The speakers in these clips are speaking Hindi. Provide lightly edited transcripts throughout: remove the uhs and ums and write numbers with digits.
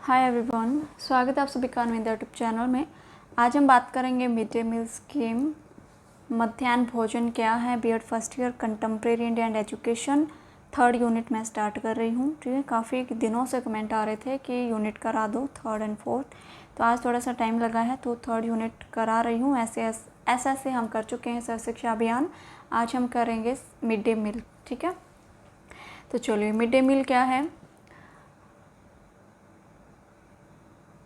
हाय एवरीवन, स्वागत है आप सभी का अन्विता यूट्यूब चैनल में। आज हम बात करेंगे मिड डे मील स्कीम, मध्याह्न भोजन क्या है, BEd first year contemporary India and education 3rd unit में स्टार्ट कर रही हूँ। ठीक है, काफ़ी दिनों से कमेंट आ रहे थे कि यूनिट करा दो 3rd एंड 4th, तो आज थोड़ा सा टाइम लगा है तो 3rd यूनिट करा रही हूँ। ऐसे हम कर चुके हैं सर्व शिक्षा अभियान, आज हम करेंगे मिड डे मील। ठीक है, तो चलिए मिड डे मील क्या है।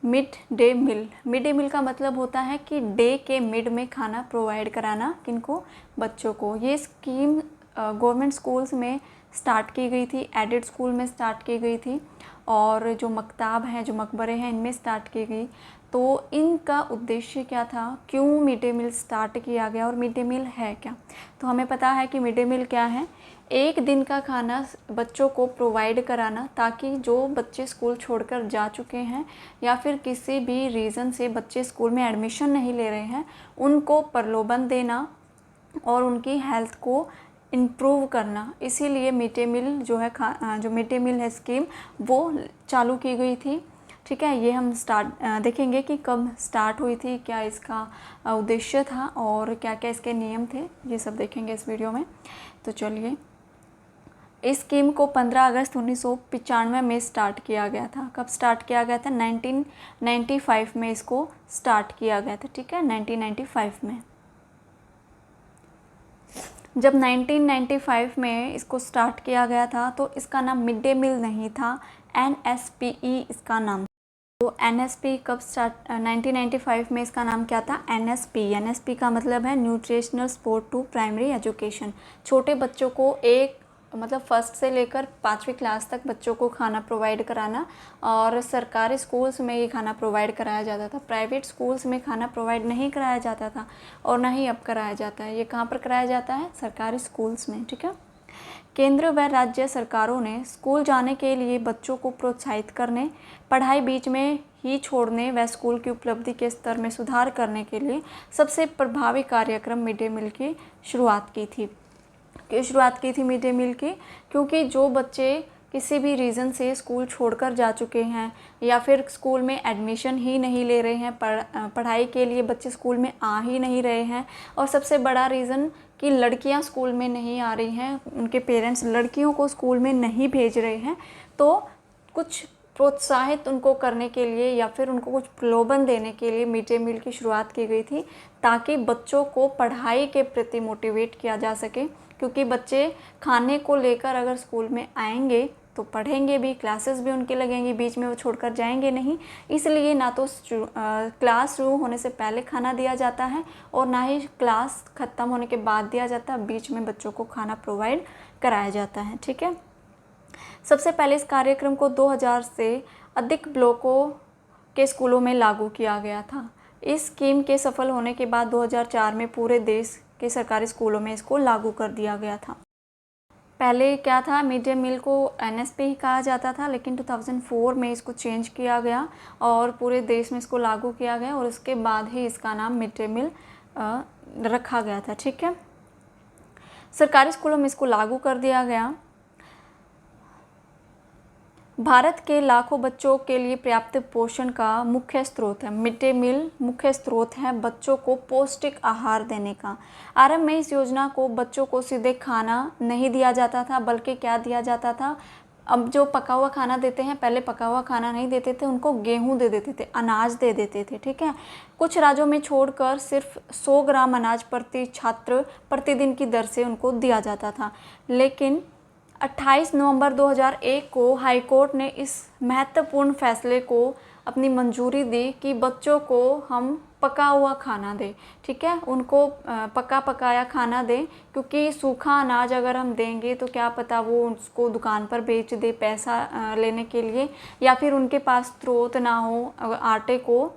मिड डे मील का मतलब होता है कि डे के मिड में खाना प्रोवाइड कराना, किनको, बच्चों को। ये स्कीम गवर्नमेंट स्कूल्स में स्टार्ट की गई थी, एडेड स्कूल में स्टार्ट की गई थी, और जो मकताब हैं, जो मकबरे हैं, इनमें स्टार्ट की गई। तो इनका उद्देश्य क्या था, क्यों मिड डे मील स्टार्ट किया गया और मिड डे मील है क्या। तो हमें पता है कि मिड डे मील क्या है, एक दिन का खाना बच्चों को प्रोवाइड कराना, ताकि जो बच्चे स्कूल छोड़कर जा चुके हैं या फिर किसी भी रीज़न से बच्चे स्कूल में एडमिशन नहीं ले रहे हैं, उनको प्रलोभन देना और उनकी हेल्थ को इम्प्रूव करना। इसीलिए मिड डे मील जो है जो मिड डे मील है स्कीम, वो चालू की गई थी। ठीक है, ये हम देखेंगे कि कब स्टार्ट हुई थी, क्या इसका उद्देश्य था और क्या क्या इसके नियम थे, ये सब देखेंगे इस वीडियो में। तो चलिए, इस स्कीम को 15 अगस्त 1995 में स्टार्ट किया गया था। कब स्टार्ट किया गया था? 1995 में इसको स्टार्ट किया गया था। ठीक है, 1995 में। जब 1995 में इसको स्टार्ट किया गया था तो इसका नाम मिड डे मील नहीं था, NSPE इसका नाम। तो NSP कब स्टार्ट 1995 में इसका नाम क्या था? NSP का मतलब है nutritional support to primary education. छोटे बच्चों को मतलब फर्स्ट से लेकर 5वीं क्लास तक बच्चों को खाना प्रोवाइड कराना, और सरकारी स्कूल्स में ये खाना प्रोवाइड कराया जाता था। प्राइवेट स्कूल्स में खाना प्रोवाइड नहीं कराया जाता था और ना ही अब कराया जाता है। ये कहाँ पर कराया जाता है? सरकारी स्कूल्स में। ठीक है, केंद्र व राज्य सरकारों ने स्कूल जाने के लिए बच्चों को प्रोत्साहित करने, पढ़ाई बीच में ही छोड़ने व स्कूल की उपलब्धि के स्तर में सुधार करने के लिए सबसे प्रभावी कार्यक्रम मिड डे मील की शुरुआत की थी। मिड डे मील की, क्योंकि जो बच्चे किसी भी रीज़न से स्कूल छोड़कर जा चुके हैं या फिर स्कूल में एडमिशन ही नहीं ले रहे हैं, पढ़ाई के लिए बच्चे स्कूल में आ ही नहीं रहे हैं, और सबसे बड़ा रीज़न कि लड़कियां स्कूल में नहीं आ रही हैं, उनके पेरेंट्स लड़कियों को स्कूल में नहीं भेज रहे हैं, तो कुछ प्रोत्साहित उनको करने के लिए या फिर उनको कुछ प्रलोभन देने के लिए मिड डे मील की शुरुआत की गई थी, ताकि बच्चों को पढ़ाई के प्रति मोटिवेट किया जा सके। क्योंकि बच्चे खाने को लेकर अगर स्कूल में आएंगे तो पढ़ेंगे भी, क्लासेस भी उनके लगेंगी, बीच में वो छोड़कर जाएंगे नहीं। इसलिए ना तो क्लास शुरू होने से पहले खाना दिया जाता है और ना ही क्लास ख़त्म होने के बाद दिया जाता है, बीच में बच्चों को खाना प्रोवाइड कराया जाता है। ठीक है, सबसे पहले इस कार्यक्रम को 2000 से अधिक ब्लॉकों के स्कूलों में लागू किया गया था। इस स्कीम के सफल होने के बाद 2004 में पूरे देश के सरकारी स्कूलों में इसको लागू कर दिया गया था। पहले क्या था, मिड डे मील को NSP ही कहा जाता था, लेकिन 2004 में इसको चेंज किया गया और पूरे देश में इसको लागू किया गया, और उसके बाद ही इसका नाम मिड डे मील रखा गया था। ठीक है, सरकारी स्कूलों में इसको लागू कर दिया गया। भारत के लाखों बच्चों के लिए पर्याप्त पोषण का मुख्य स्रोत है। मिड डे मील मुख्य स्रोत है बच्चों को पौष्टिक आहार देने का। आरंभ में इस योजना को बच्चों को सीधे खाना नहीं दिया जाता था, बल्कि क्या दिया जाता था, अब जो पका हुआ खाना देते हैं, पहले पका हुआ खाना नहीं देते थे, उनको गेहूं दे देते थे, अनाज दे देते थे। ठीक है, कुछ राज्यों में छोड़कर सिर्फ 100 ग्राम अनाज प्रति छात्र प्रतिदिन की दर से उनको दिया जाता था। लेकिन 28 नवंबर 2001 को हाईकोर्ट ने इस महत्वपूर्ण फैसले को अपनी मंजूरी दी कि बच्चों को हम पका हुआ खाना दें। ठीक है, उनको पकाया खाना दें, क्योंकि सूखा अनाज अगर हम देंगे तो क्या पता वो उसको दुकान पर बेच दे पैसा लेने के लिए, या फिर उनके पास स्रोत ना हो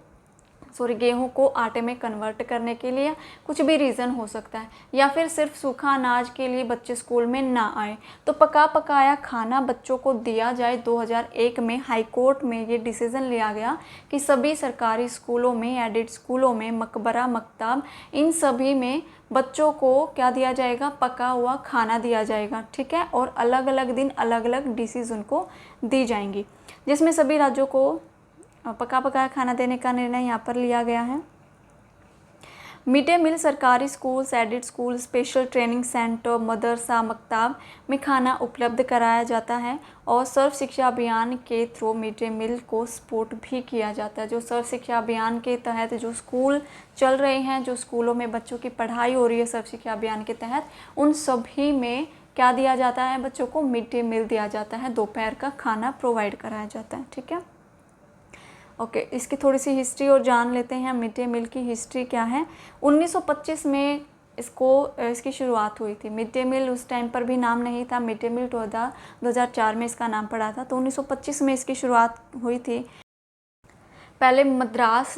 गेहूं को आटे में कन्वर्ट करने के लिए, कुछ भी रीज़न हो सकता है, या फिर सिर्फ सूखा अनाज के लिए बच्चे स्कूल में ना आए, तो पकाया खाना बच्चों को दिया जाए। 2001 में हाईकोर्ट में ये डिसीज़न लिया गया कि सभी सरकारी स्कूलों में, एडेड स्कूलों में, मकबरा, मकताब, इन सभी में बच्चों को क्या दिया जाएगा? पका हुआ खाना दिया जाएगा। ठीक है, और अलग अलग दिन अलग अलग डिशेज़ उनको दी जाएंगी, जिसमें सभी राज्यों को पका पकाया खाना देने का निर्णय यहाँ पर लिया गया है। मिड डे मील सरकारी schools, aided school, special training centre, मदरसा, मकताब में खाना उपलब्ध कराया जाता है और सर्व शिक्षा अभियान के थ्रू मिड डे मील को सपोर्ट भी किया जाता है। जो सर्व शिक्षा अभियान के तहत जो स्कूल चल रहे हैं, जो स्कूलों में बच्चों की पढ़ाई हो रही है सर्व शिक्षा अभियान के तहत, उन सभी में क्या दिया जाता है, बच्चों को मिड डे मील दिया जाता है, दोपहर का खाना प्रोवाइड कराया जाता है। ठीक है, ओके, इसकी थोड़ी सी हिस्ट्री और जान लेते हैं। मिड डे मील की हिस्ट्री क्या है। 1925 में इसकी शुरुआत हुई थी। मिड डे मील उस टाइम पर भी नाम नहीं था, मिड डे मील 2004 में इसका नाम पड़ा था। तो 1925 में इसकी शुरुआत हुई थी। पहले मद्रास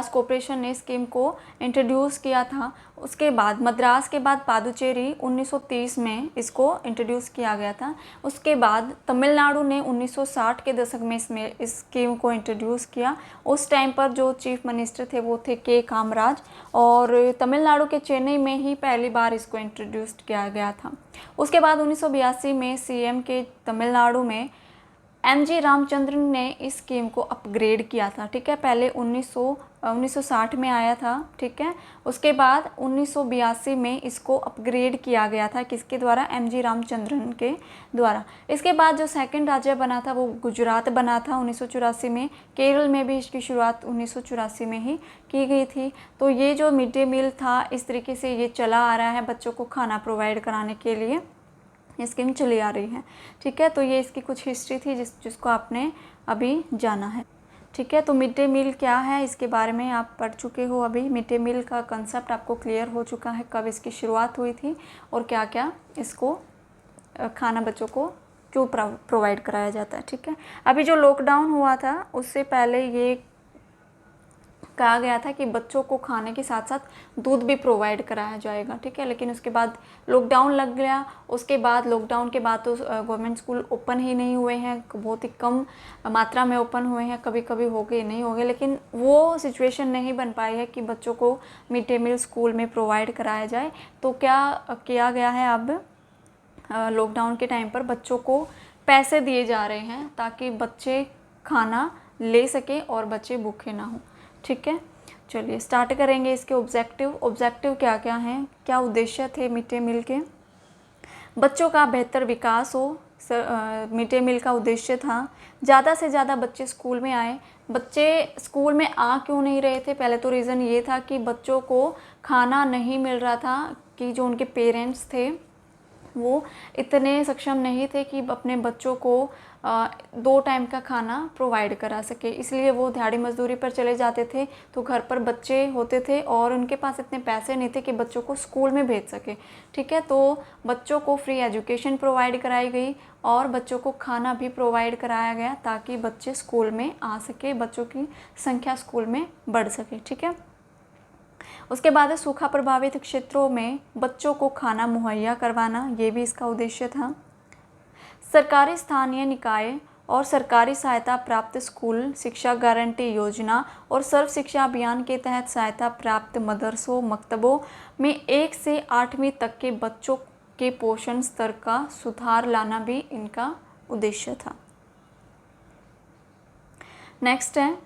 कॉरपोरेशन ने स्कीम को इंट्रोड्यूस किया था। उसके बाद मद्रास के बाद पादुचेरी 1930 में इसको इंट्रोड्यूस किया गया था। उसके बाद तमिलनाडु ने 1960 के दशक में इस स्कीम को इंट्रोड्यूस किया। उस टाइम पर जो चीफ मिनिस्टर थे वो थे के कामराज, और तमिलनाडु के चेन्नई में ही पहली बार इसको इंट्रोड्यूस किया गया था। उसके बाद 1982 में सीएम के तमिलनाडु में एमजी रामचंद्रन ने इस स्कीम को अपग्रेड किया था। ठीक है, पहले 1960 में आया था। ठीक है, उसके बाद 1982 में इसको अपग्रेड किया गया था। किसके द्वारा? एमजी रामचंद्रन के द्वारा। इसके बाद जो सेकंड राज्य बना था वो गुजरात बना था 1984 में। केरल में भी इसकी शुरुआत 1984 में ही की गई थी। तो ये जो मिड डे मील था, इस तरीके से ये चला आ रहा है, बच्चों को खाना प्रोवाइड कराने के लिए ये स्कीम चली आ रही है। ठीक है, तो ये इसकी कुछ हिस्ट्री थी जिसको आपने अभी जाना है। ठीक है, तो मिड डे मील क्या है इसके बारे में आप पढ़ चुके हो। अभी मिड डे मील का कंसेप्ट आपको क्लियर हो चुका है, कब इसकी शुरुआत हुई थी और क्या क्या इसको खाना बच्चों को क्यों प्रोवाइड कराया जाता है। ठीक है, अभी जो लॉकडाउन हुआ था उससे पहले ये कहा गया था कि बच्चों को खाने के साथ साथ दूध भी प्रोवाइड कराया जाएगा। ठीक है, लेकिन उसके बाद लॉकडाउन लग गया। उसके बाद लॉकडाउन के बाद तो गवर्नमेंट स्कूल ओपन ही नहीं हुए हैं, बहुत ही कम मात्रा में ओपन हुए हैं, कभी कभी हो गए नहीं हो गए, लेकिन वो सिचुएशन नहीं बन पाई है कि बच्चों को मिड डे मील स्कूल में प्रोवाइड कराया जाए। तो क्या किया गया है, अब लॉकडाउन के टाइम पर बच्चों को पैसे दिए जा रहे हैं ताकि बच्चे खाना ले सकें और बच्चे भूखे ना हों। ठीक है, चलिए स्टार्ट करेंगे इसके ऑब्जेक्टिव क्या क्या हैं, क्या उद्देश्य थे मिड डे मील के। बच्चों का बेहतर विकास हो, मिड डे मील का उद्देश्य था। ज़्यादा से ज़्यादा बच्चे स्कूल में आए। बच्चे स्कूल में आ क्यों नहीं रहे थे? पहले तो रीज़न ये था कि बच्चों को खाना नहीं मिल रहा था, कि जो उनके पेरेंट्स थे वो इतने सक्षम नहीं थे कि अपने बच्चों को 2 टाइम का खाना प्रोवाइड करा सके, इसलिए वो दिहाड़ी मजदूरी पर चले जाते थे। तो घर पर बच्चे होते थे और उनके पास इतने पैसे नहीं थे कि बच्चों को स्कूल में भेज सके। ठीक है, तो बच्चों को फ्री एजुकेशन प्रोवाइड कराई गई और बच्चों को खाना भी प्रोवाइड कराया गया ताकि बच्चे स्कूल में आ सके, बच्चों की संख्या स्कूल में बढ़ सके। ठीक है, उसके बाद है सूखा प्रभावित क्षेत्रों में बच्चों को खाना मुहैया करवाना, ये भी इसका उद्देश्य था। सरकारी स्थानीय निकाय और सरकारी सहायता प्राप्त स्कूल शिक्षा गारंटी योजना और सर्व शिक्षा अभियान के तहत सहायता प्राप्त मदरसों मकतबों में 1 से 8वीं तक के बच्चों के पोषण स्तर का सुधार लाना भी इनका उद्देश्य था। नेक्स्ट है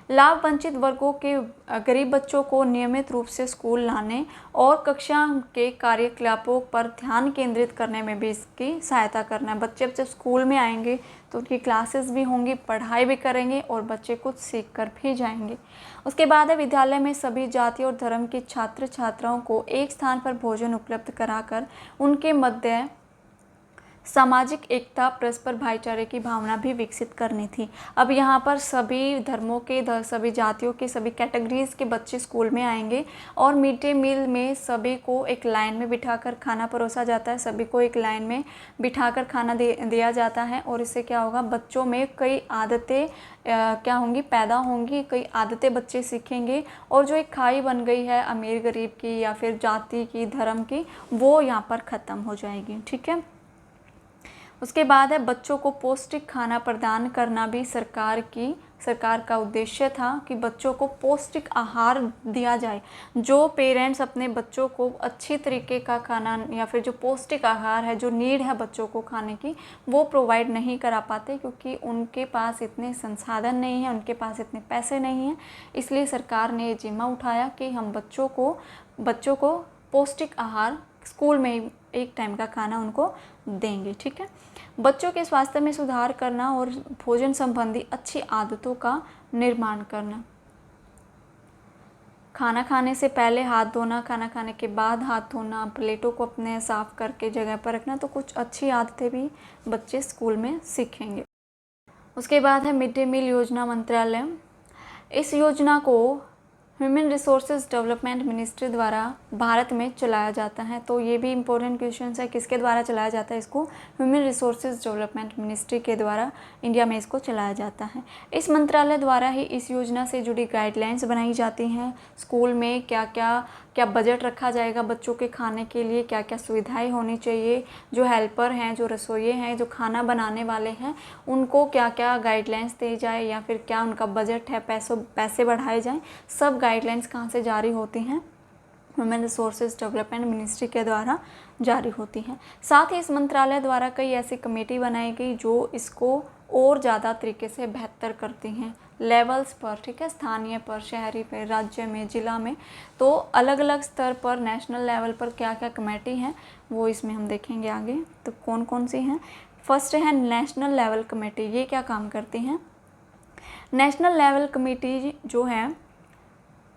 लाभ वंचित वर्गों के गरीब बच्चों को नियमित रूप से स्कूल लाने और कक्षा के कार्यकलापों पर ध्यान केंद्रित करने में भी इसकी सहायता करना है। बच्चे जब स्कूल में आएंगे तो उनकी क्लासेस भी होंगी, पढ़ाई भी करेंगे और बच्चे कुछ सीख कर भी जाएंगे। उसके बाद है विद्यालय में सभी जाति और धर्म के छात्र छात्राओं को एक स्थान पर भोजन उपलब्ध कराकर उनके मध्य सामाजिक एकता, परस्पर भाईचारे की भावना भी विकसित करनी थी। अब यहाँ पर सभी धर्मों के, सभी जातियों के, सभी कैटेगरीज़ के बच्चे स्कूल में आएंगे और मिड डे मील में सभी को एक लाइन में बिठाकर खाना परोसा जाता है, सभी को एक लाइन में बिठाकर खाना दिया जाता है। और इससे क्या होगा, बच्चों में कई आदतें क्या होंगी, पैदा होंगी, कई आदतें बच्चे सीखेंगे और जो एक खाई बन गई है अमीर गरीब की या फिर जाति की, धर्म की, वो यहाँ पर ख़त्म हो जाएगी। ठीक है, उसके बाद है बच्चों को पौष्टिक खाना प्रदान करना भी सरकार का उद्देश्य था कि बच्चों को पौष्टिक आहार दिया जाए। जो पेरेंट्स अपने बच्चों को अच्छी तरीके का खाना या फिर जो पौष्टिक आहार है, जो नीड है बच्चों को खाने की, वो प्रोवाइड नहीं करा पाते क्योंकि उनके पास इतने संसाधन नहीं हैं, उनके पास इतने पैसे नहीं हैं। इसलिए सरकार ने ये जिम्मा उठाया कि हम बच्चों को पौष्टिक आहार स्कूल में ही एक टाइम का खाना उनको देंगे। ठीक है। बच्चों के स्वास्थ्य में सुधार करना और भोजन संबंधी अच्छी आदतों का निर्माण करना। खाना खाने से पहले हाथ धोना, खाना खाने के बाद हाथ धोना, प्लेटों को अपने साफ़ करके जगह पर रखना, तो कुछ अच्छी आदतें भी बच्चे स्कूल में सीखेंगे। उसके बाद है मिड डे मील योजना मंत्रालय। इस योजना को ह्यूमन रिसोर्सेज डेवलपमेंट मिनिस्ट्री द्वारा भारत में चलाया जाता है। तो ये भी इम्पोर्टेंट क्वेश्चन है, किसके द्वारा चलाया जाता है इसको? ह्यूमन रिसोर्सेज डेवलपमेंट मिनिस्ट्री के द्वारा इंडिया में इसको चलाया जाता है। इस मंत्रालय द्वारा ही इस योजना से जुड़ी गाइडलाइंस बनाई जाती हैं। स्कूल में क्या बजट रखा जाएगा बच्चों के खाने के लिए, क्या क्या सुविधाएं होनी चाहिए, जो हेल्पर हैं, जो रसोइये हैं, जो खाना बनाने वाले हैं, उनको क्या क्या गाइडलाइंस दी जाए या फिर क्या उनका बजट है, पैसे बढ़ाए जाएं, सब गाइडलाइंस कहाँ से जारी होती हैं? ह्यूमन रिसोर्सेज डेवलपमेंट मिनिस्ट्री के द्वारा जारी होती हैं। साथ ही इस मंत्रालय द्वारा कई ऐसी कमेटी बनाई गई जो इसको और ज़्यादा तरीके से बेहतर करती हैं लेवल्स पर। ठीक है, स्थानीय पर, शहरी पर, राज्य में, ज़िला में, तो अलग अलग स्तर पर, नेशनल लेवल पर क्या क्या कमेटी हैं वो इसमें हम देखेंगे आगे। तो कौन कौन सी हैं? फर्स्ट है नेशनल लेवल कमेटी। ये क्या काम करती हैं? नेशनल लेवल कमेटी जो है,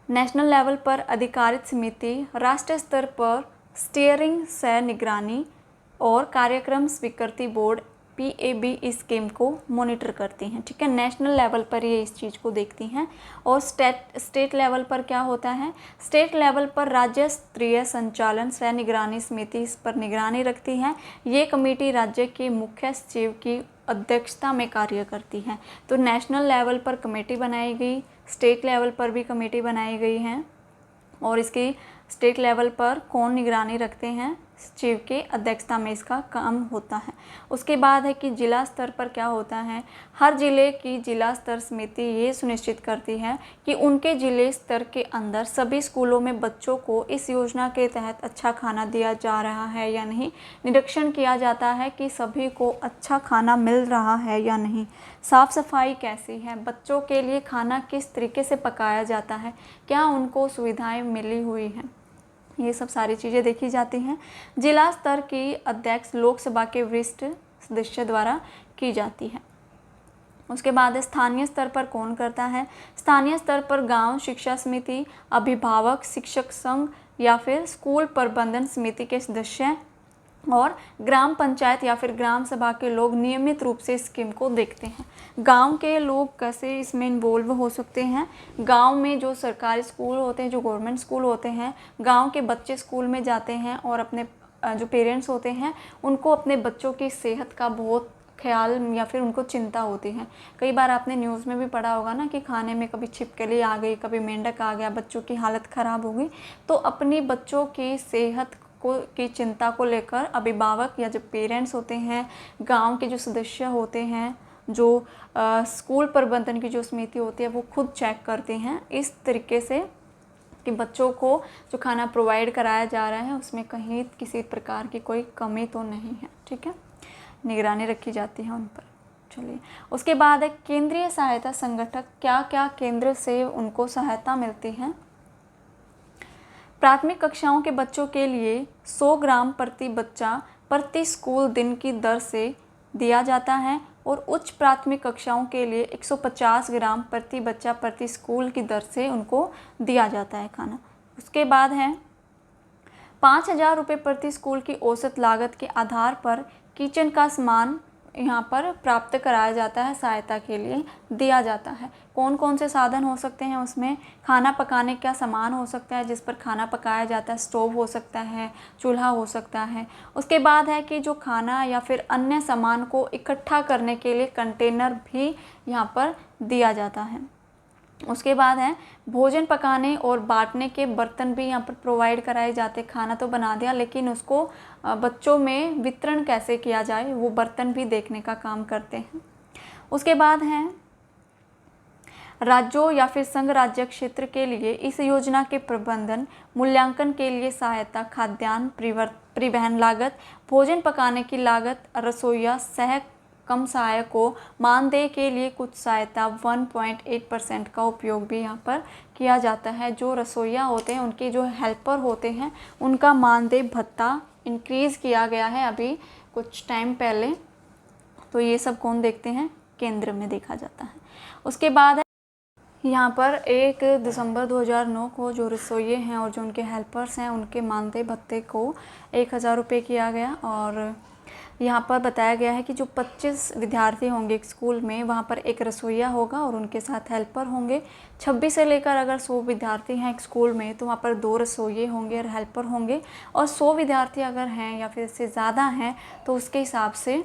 नेशनल लेवल पर अधिकारित समिति राष्ट्रीय स्तर पर स्टीयरिंग सह निगरानी और कार्यक्रम स्वीकृति बोर्ड PAB स्कीम को मॉनिटर करती हैं। ठीक है, नेशनल लेवल पर ये इस चीज़ को देखती हैं। और स्टेट लेवल पर क्या होता है? स्टेट लेवल पर राज्य स्तरीय संचालन सह निगरानी समिति इस पर निगरानी रखती है। ये कमेटी राज्य के मुख्य सचिव की अध्यक्षता में कार्य करती है। तो नेशनल लेवल पर कमेटी बनाई गई, स्टेट लेवल पर भी कमेटी बनाई गई है। और इसकी स्टेट लेवल पर कौन निगरानी रखते हैं? सचिव के अध्यक्षता में इसका काम होता है। उसके बाद है कि जिला स्तर पर क्या होता है? हर जिले की जिला स्तर समिति ये सुनिश्चित करती है कि उनके जिले स्तर के अंदर सभी स्कूलों में बच्चों को इस योजना के तहत अच्छा खाना दिया जा रहा है या नहीं। निरीक्षण किया जाता है कि सभी को अच्छा खाना मिल रहा है या नहीं, साफ़ सफाई कैसी है, बच्चों के लिए खाना किस तरीके से पकाया जाता है, क्या उनको सुविधाएं मिली हुई हैं, ये सब सारी चीज़ें देखी जाती हैं। जिला स्तर की अध्यक्ष लोकसभा के वरिष्ठ सदस्य द्वारा की जाती है। उसके बाद स्थानीय स्तर पर कौन करता है? स्थानीय स्तर पर गांव शिक्षा समिति, अभिभावक, शिक्षक संघ या फिर स्कूल प्रबंधन समिति के सदस्य और ग्राम पंचायत या फिर ग्राम सभा के लोग नियमित रूप से स्कीम को देखते हैं। गांव के लोग कैसे इसमें इन्वॉल्व हो सकते हैं? गांव में जो सरकारी स्कूल होते हैं, जो गवर्नमेंट स्कूल होते हैं, गांव के बच्चे स्कूल में जाते हैं और अपने जो पेरेंट्स होते हैं उनको अपने बच्चों की सेहत का बहुत ख्याल या फिर उनको चिंता होती है। कई बार आपने न्यूज़ में भी पढ़ा होगा ना कि खाने में कभी छिपकली आ गई, कभी मेंढक आ गया, बच्चों की हालत ख़राब हो गई। तो अपनी बच्चों की सेहत की चिंता को लेकर अभिभावक या जो पेरेंट्स होते हैं, गांव के जो सदस्य होते हैं, जो स्कूल प्रबंधन की जो समिति होती है, वो खुद चेक करते हैं इस तरीके से कि बच्चों को जो खाना प्रोवाइड कराया जा रहा है उसमें कहीं किसी प्रकार की कोई कमी तो नहीं है। ठीक है, निगरानी रखी जाती है उन पर। चलिए, उसके बाद है केंद्रीय सहायता संगठक। क्या क्या केंद्र से उनको सहायता मिलती है? प्राथमिक कक्षाओं के बच्चों के लिए 100 ग्राम प्रति बच्चा प्रति स्कूल दिन की दर से दिया जाता है और उच्च प्राथमिक कक्षाओं के लिए 150 ग्राम प्रति बच्चा प्रति स्कूल की दर से उनको दिया जाता है खाना। उसके बाद है 5,000 रुपये प्रति स्कूल की औसत लागत के आधार पर किचन का सामान यहाँ पर प्राप्त कराया जाता है, सहायता के लिए दिया जाता है। कौन कौन से साधन हो सकते हैं उसमें? खाना पकाने का सामान हो सकता है जिस पर खाना पकाया जाता है, स्टोव हो सकता है, चूल्हा हो सकता है। उसके बाद है कि जो खाना या फिर अन्य सामान को इकट्ठा करने के लिए कंटेनर भी यहाँ पर दिया जाता है। उसके बाद है भोजन पकाने और बांटने के बर्तन भी यहाँ पर प्रोवाइड कराए जाते। खाना तो बना दिया लेकिन उसको बच्चों में वितरण कैसे किया जाए वो बर्तन भी देखने का काम करते हैं। उसके बाद हैं राज्यों या फिर संघ राज्य क्षेत्र के लिए इस योजना के प्रबंधन मूल्यांकन के लिए सहायता, खाद्यान्न परिवहन लागत, भोजन पकाने की लागत, रसोइया सह कम सहायक को मानदेय के लिए कुछ सहायता 1.8% का उपयोग भी यहाँ पर किया जाता है। जो रसोइया होते हैं उनके जो हेल्पर होते हैं उनका मानदेय भत्ता इंक्रीज़ किया गया है अभी कुछ टाइम पहले। तो ये सब कौन देखते हैं, केंद्र में देखा जाता है। उसके बाद है यहाँ पर 1 दिसंबर 2009 को जो रसोइये हैं और जो उनके हेल्पर्स हैं उनके मानदेय भत्ते को 1000 रुपये किया गया। और यहाँ पर बताया गया है कि जो 25 विद्यार्थी होंगे एक स्कूल में वहाँ पर एक रसोइया होगा और उनके साथ हेल्पर होंगे। 26 से लेकर अगर 100 विद्यार्थी हैं एक स्कूल में तो वहाँ पर 2 रसोइये होंगे और हेल्पर होंगे। और 100 विद्यार्थी अगर हैं या फिर इससे ज़्यादा हैं तो उसके हिसाब से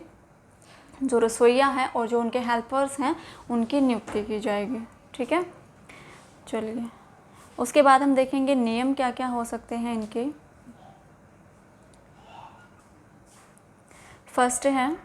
जो रसोइया हैं और जो उनके हेल्पर्स हैं उनकी नियुक्ति की जाएगी। ठीक है, चलिए उसके बाद हम देखेंगे नियम क्या क्या हो सकते हैं इनके। फर्स्ट है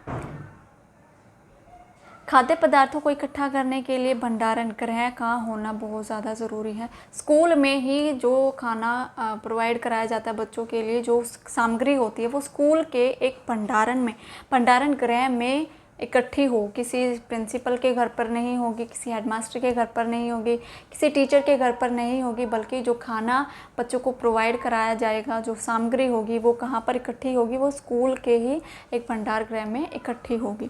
खाद्य पदार्थों को इकट्ठा करने के लिए भंडारण गृह का होना बहुत ज़्यादा ज़रूरी है। स्कूल में ही जो खाना प्रोवाइड कराया जाता है बच्चों के लिए, जो सामग्री होती है वो स्कूल के एक भंडारण गृह में इकट्ठी हो। किसी प्रिंसिपल के घर पर नहीं होगी, किसी हेडमास्टर के घर पर नहीं होगी, किसी टीचर के घर पर नहीं होगी, बल्कि जो खाना बच्चों को प्रोवाइड कराया जाएगा, जो सामग्री होगी वो कहाँ पर इकट्ठी होगी, वो स्कूल के ही एक भंडार गृह में इकट्ठी होगी।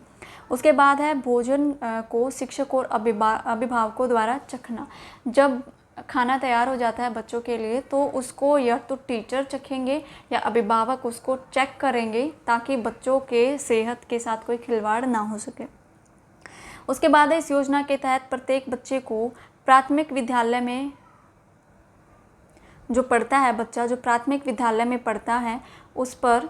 उसके बाद है भोजन को शिक्षक और अभिभावकों द्वारा चखना। जब खाना तैयार हो जाता है बच्चों के लिए तो उसको या तो टीचर चखेंगे या अभिभावक उसको चेक करेंगे ताकि बच्चों के सेहत के साथ कोई खिलवाड़ ना हो सके। उसके बाद इस योजना के तहत प्रत्येक बच्चे को प्राथमिक विद्यालय में जो पढ़ता है बच्चा जो प्राथमिक विद्यालय में पढ़ता है उस पर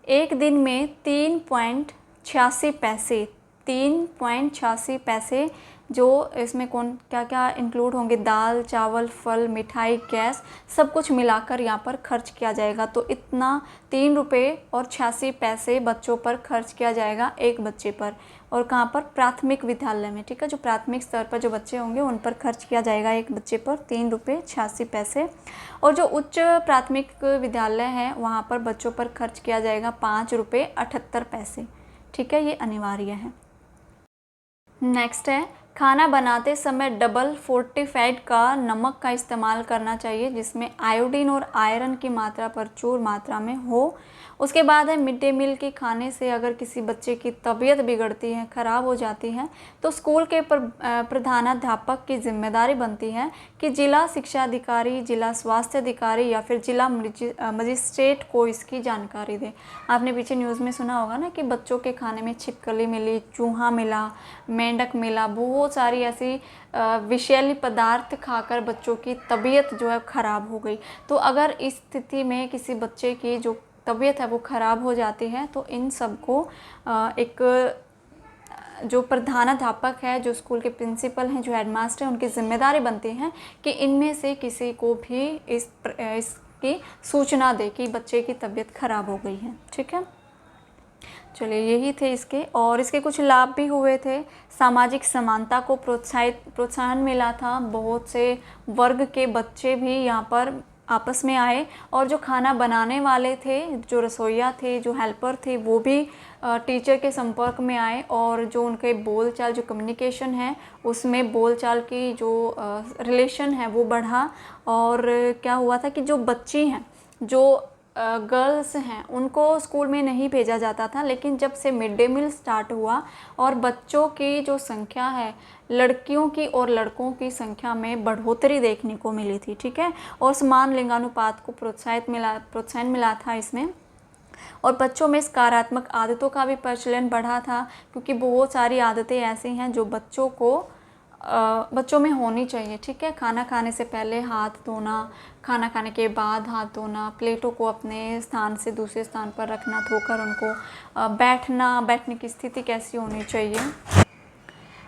एक दिन में 3.86 पैसे जो इसमें क्या क्या इंक्लूड होंगे, दाल, चावल, फल, मिठाई, गैस, सब कुछ मिलाकर यहाँ पर खर्च किया जाएगा। तो इतना 3 रुपये और 86 पैसे बच्चों पर खर्च किया जाएगा एक बच्चे पर। और कहाँ पर, प्राथमिक विद्यालय में। ठीक है, जो प्राथमिक स्तर पर जो बच्चे होंगे उन पर खर्च किया जाएगा एक बच्चे पर 3 रुपये 86 पैसे। और जो उच्च प्राथमिक विद्यालय है वहाँ पर बच्चों पर खर्च किया जाएगा 5 रुपये 78 पैसे। ठीक है, ये अनिवार्य है। नेक्स्ट है खाना बनाते समय डबल फोर्टिफाइड का नमक का इस्तेमाल करना चाहिए जिसमें आयोडीन और आयरन की मात्रा प्रचुर मात्रा में हो। उसके बाद है मिड डे मील के खाने से अगर किसी बच्चे की तबीयत बिगड़ती है, ख़राब हो जाती है, तो स्कूल के प्रधानाध्यापक की जिम्मेदारी बनती है कि जिला शिक्षा अधिकारी, जिला स्वास्थ्य अधिकारी या फिर जिला मजिस्ट्रेट को इसकी जानकारी दे। आपने पीछे न्यूज़ में सुना होगा ना कि बच्चों के खाने में छिपकली मिली, चूहा मिला, मेंढक मिला, बहुत सारी ऐसी विषैली पदार्थ खाकर बच्चों की तबीयत जो है ख़राब हो गई। तो अगर इस स्थिति में किसी बच्चे की जो तबीयत है वो ख़राब हो जाती है तो इन सब को एक जो प्रधानाध्यापक है, जो स्कूल के प्रिंसिपल हैं, जो हेडमास्टर हैं, उनकी जिम्मेदारी बनती है कि इनमें से किसी को भी इसकी सूचना दे कि बच्चे की तबीयत ख़राब हो गई है। ठीक है, चलिए यही थे इसके। और इसके कुछ लाभ भी हुए थे। सामाजिक समानता को प्रोत्साहन मिला था। बहुत से वर्ग के बच्चे भी यहाँ पर आपस में आए और जो खाना बनाने वाले थे, जो रसोइया थे, जो हेल्पर थे, वो भी टीचर के संपर्क में आए और जो उनके बोलचाल, जो कम्युनिकेशन है उसमें बोलचाल की जो रिलेशन है वो बढ़ा। और क्या हुआ था कि जो बच्ची हैं, जो गर्ल्स हैं, उनको स्कूल में नहीं भेजा जाता था, लेकिन जब से मिड डे मील स्टार्ट हुआ और बच्चों की जो संख्या है, लड़कियों की और लड़कों की संख्या में बढ़ोतरी देखने को मिली थी। ठीक है, और समान लिंगानुपात को प्रोत्साहन मिला था इसमें। और बच्चों में सकारात्मक आदतों का भी प्रचलन बढ़ा था, क्योंकि बहुत सारी आदतें ऐसी हैं जो बच्चों में होनी चाहिए। ठीक है, खाना खाने से पहले हाथ धोना, खाना खाने के बाद हाथ धोना, प्लेटों को अपने स्थान से दूसरे स्थान पर रखना, धोकर उनको बैठने की स्थिति कैसी होनी चाहिए।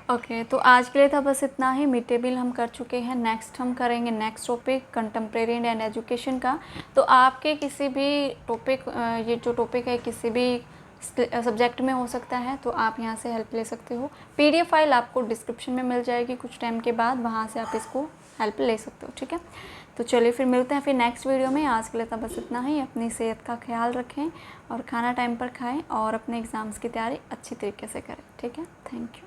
ओके तो आज के लिए था बस इतना ही। मिड डे मील हम कर चुके हैं। नेक्स्ट हम करेंगे next topic contemporary Indian education का। तो आपके किसी भी टॉपिक, ये जो टॉपिक है किसी भी सब्जेक्ट में हो सकता है, तो आप यहाँ से हेल्प ले सकते हो। PDF फाइल आपको डिस्क्रिप्शन में मिल जाएगी कुछ टाइम के बाद, वहाँ से आप इसको हेल्प ले सकते हो। ठीक है, तो चलिए फिर मिलते हैं फिर नेक्स्ट वीडियो में। आज के लिए तो बस इतना ही। अपनी सेहत का ख्याल रखें और खाना टाइम पर खाएं और अपने एग्ज़ाम्स की तैयारी अच्छी तरीके से करें। ठीक है, थैंक यू।